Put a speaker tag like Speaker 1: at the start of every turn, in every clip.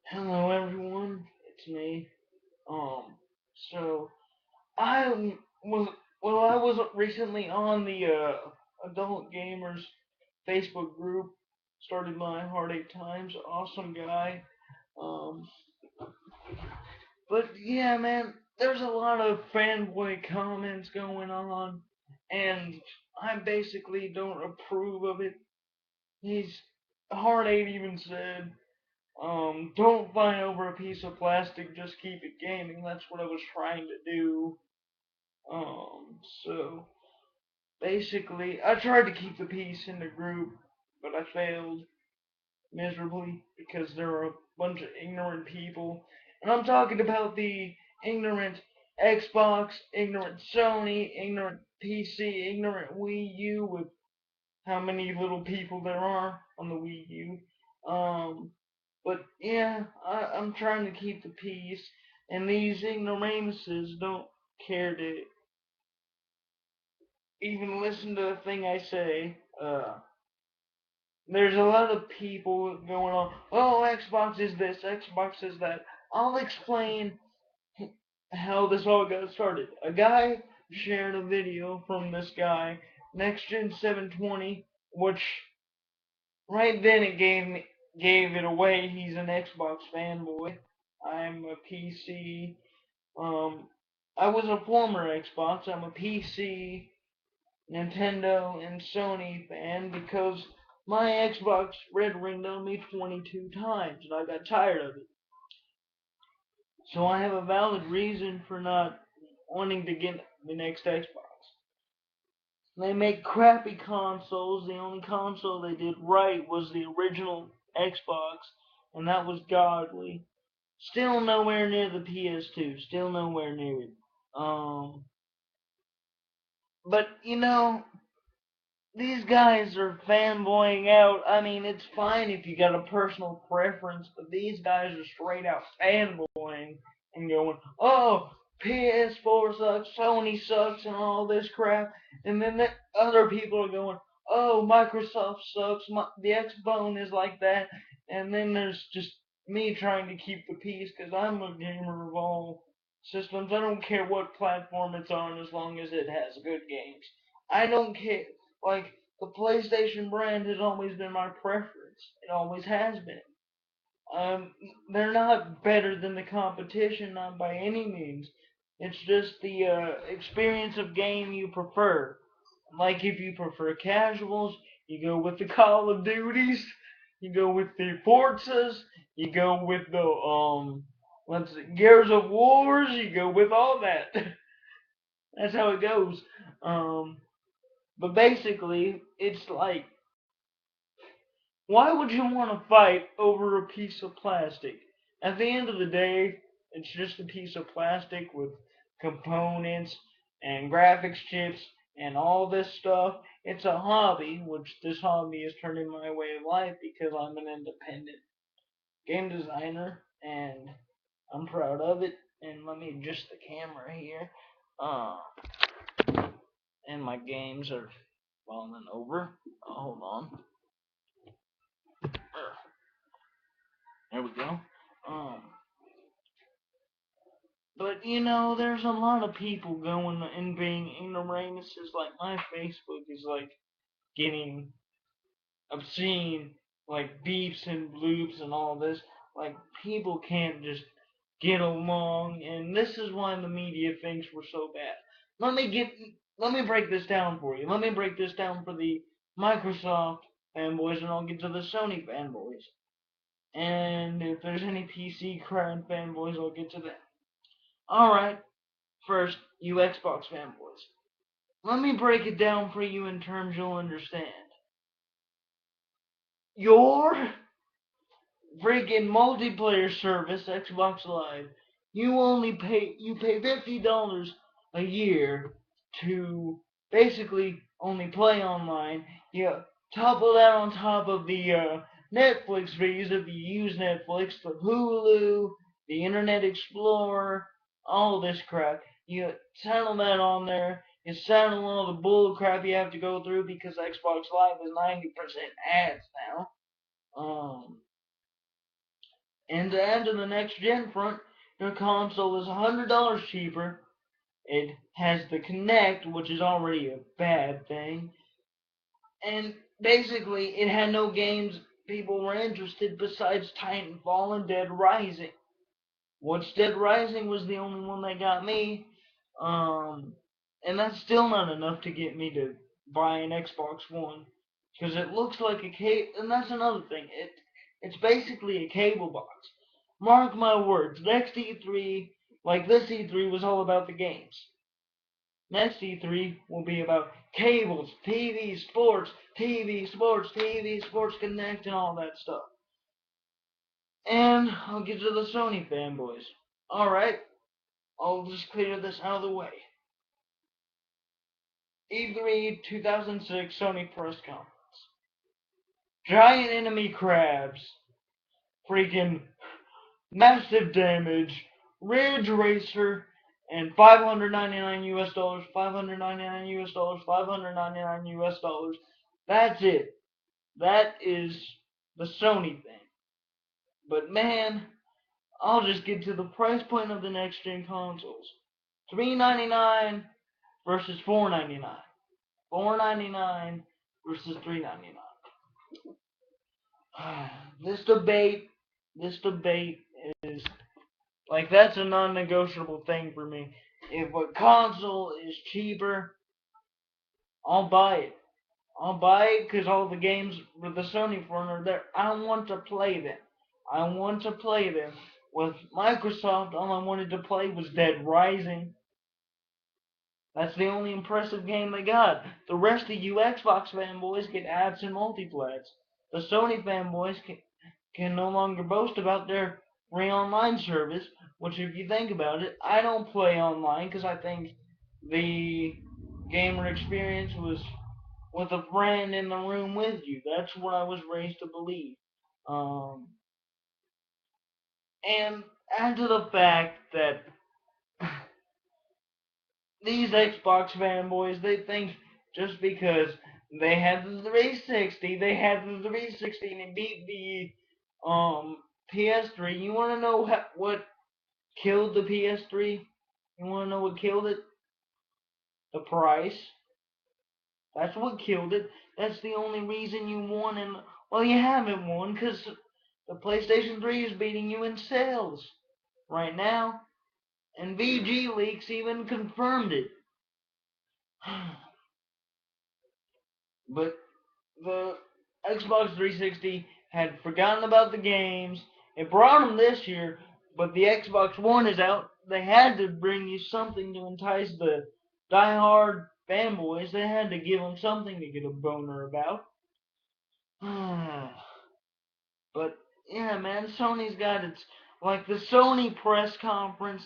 Speaker 1: Hello everyone, it's me. So I was recently on the adult gamers Facebook group. Started my Heartache Times, awesome guy. Um, but yeah, man, there's a lot of fanboy comments going on, and I basically don't approve of it. He's Heartache even said don't fight over a piece of plastic, just keep it gaming. That's what I was trying to do. So basically, I tried to keep the peace in the group, but I failed miserably because there were a bunch of ignorant people. And I'm talking about the ignorant Xbox, ignorant Sony, ignorant PC, ignorant Wii U with how many little people there are on the Wii U. But yeah, I'm trying to keep the peace, and these ignoramuses don't care to even listen to the thing I say. There's a lot of people going on, oh, Xbox is this, Xbox is that. I'll explain how this all got started. A guy shared a video from this guy, Next Gen 720, which right then it gave it away. He's an Xbox fanboy. I'm a PC. Um, I was a former Xbox. I'm a PC, Nintendo, and Sony fan because my Xbox red ringed on me 22 times and I got tired of it. So I have a valid reason for not wanting to get the next Xbox. They make crappy consoles. The only console they did right was the original Xbox, and that was godly. Still nowhere near the PS2. Still nowhere near it. Um, but these guys are fanboying out. I mean, it's fine if you got a personal preference, but these guys are straight out fanboying and going, "Oh, PS4 sucks, Sony sucks, and all this crap." And then other people are going, "Oh, Microsoft sucks. The Xbone is like that." And then there's just me trying to keep the peace because I'm a gamer of all systems. I don't care what platform it's on as long as it has good games. I don't care. Like, the PlayStation brand has always been my preference. It always has been. Um, they're not better than the competition, not by any means. It's just the experience of game you prefer. Like, if you prefer casuals, you go with the Call of Duties, you go with the Forzas, you go with the let's see, Gears of Wars, you go with all that. That's how it goes. Um, but basically, it's like, why would you want to fight over a piece of plastic? At the end of the day, it's just a piece of plastic with components and graphics chips and all this stuff. It's a hobby, which this hobby has turned into my way of life because I'm an independent game designer and I'm proud of it. And let me adjust the camera here. Uh, and my games are falling over. Hold on. There we go. Um, but there's a lot of people going and being ignoramuses. Like my Facebook is like getting obscene, like beeps and bloops and all this. Like people can't just get along, and this is why the media thinks we're so bad. Let me get, let me break this down for you. Let me break this down for the Microsoft fanboys, and I'll get to the Sony fanboys. And if there's any PC current fanboys, I'll get to them. Alright, first, you Xbox fanboys. Let me break it down for you in terms you'll understand. Your freaking multiplayer service, Xbox Live, you pay $50 a year to basically only play online. You topple that on top of the Netflix fees if you use Netflix, the Hulu, the Internet Explorer, all this crap. You saddle that on there. You saddle all the bull crap you have to go through because Xbox Live is 90% ads now. Um, And to add to the next gen front, your console is $100 cheaper. It has the Kinect, which is already a bad thing. And basically, it had no games people were interested besides Titanfall and Dead Rising. Which Dead Rising was the only one that got me. And that's still not enough to get me to buy an Xbox One. Because it looks like a cable, and that's another thing. It's basically a cable box. Mark my words, next E3, like this E3 was all about the games. Next E3 will be about cables, TV, sports, TV, sports, TV, sports Connect, and all that stuff. And I'll get to the Sony fanboys. Alright, I'll just clear this out of the way. E3 2006 Sony press conference. Giant enemy crabs. Freaking massive damage. Ridge Racer. And $599 US dollars, $599 US dollars, $599 US dollars. That's it. That is the Sony thing. But man, I'll just get to the price point of the next gen consoles. $399 versus $499. $499 versus $399. This debate is like that's a non-negotiable thing for me. If a console is cheaper, I'll buy it. I'll buy it because all the games with the Sony front are there. I want to play them. I want to play them. With Microsoft, all I wanted to play was Dead Rising. That's the only impressive game they got. The rest of you Xbox fanboys get ads and multiplats. The Sony fanboys can no longer boast about their free online service, which if you think about it, I don't play online because I think the gamer experience was with a friend in the room with you. That's what I was raised to believe. And add to the fact that these Xbox fanboys, they think just because they had the 360, and it beat the PS3. You want to know what killed the PS3? You want to know what killed it? The price. That's what killed it. That's the only reason you won, and well, you haven't won because the PlayStation 3 is beating you in sales right now, and VG leaks even confirmed it. But the Xbox 360 had forgotten about the games. It brought them this year, but the Xbox One is out. They had to bring you something to entice the die-hard fanboys. They had to give them something to get a boner about. But yeah, man, Sony's got its like the Sony press conference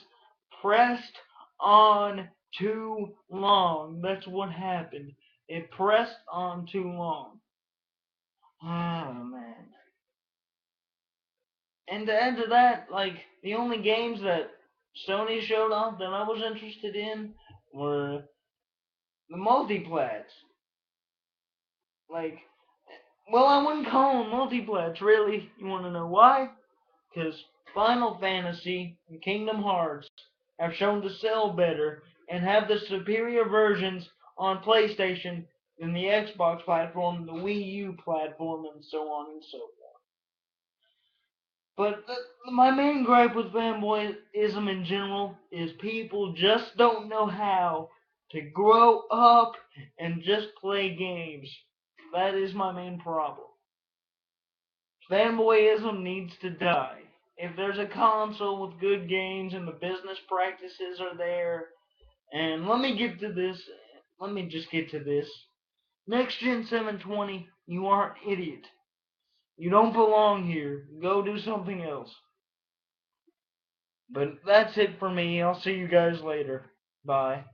Speaker 1: pressed on too long. That's what happened. It pressed on too long. Oh man. And to add to that, like the only games that Sony showed off that I was interested in were the multiplats. Like, well, I wouldn't call them multiplats, really. You want to know why? Because Final Fantasy and Kingdom Hearts have shown to sell better and have the superior versions on PlayStation than the Xbox platform, the Wii U platform, and so on and so forth. But my main gripe with fanboyism in general is people just don't know how to grow up and just play games. That is my main problem. Fanboyism needs to die. If there's a console with good games and the business practices are there, and let me just get to this. Next Gen 720, you are an idiot. You don't belong here. Go do something else. But that's it for me. I'll see you guys later. Bye.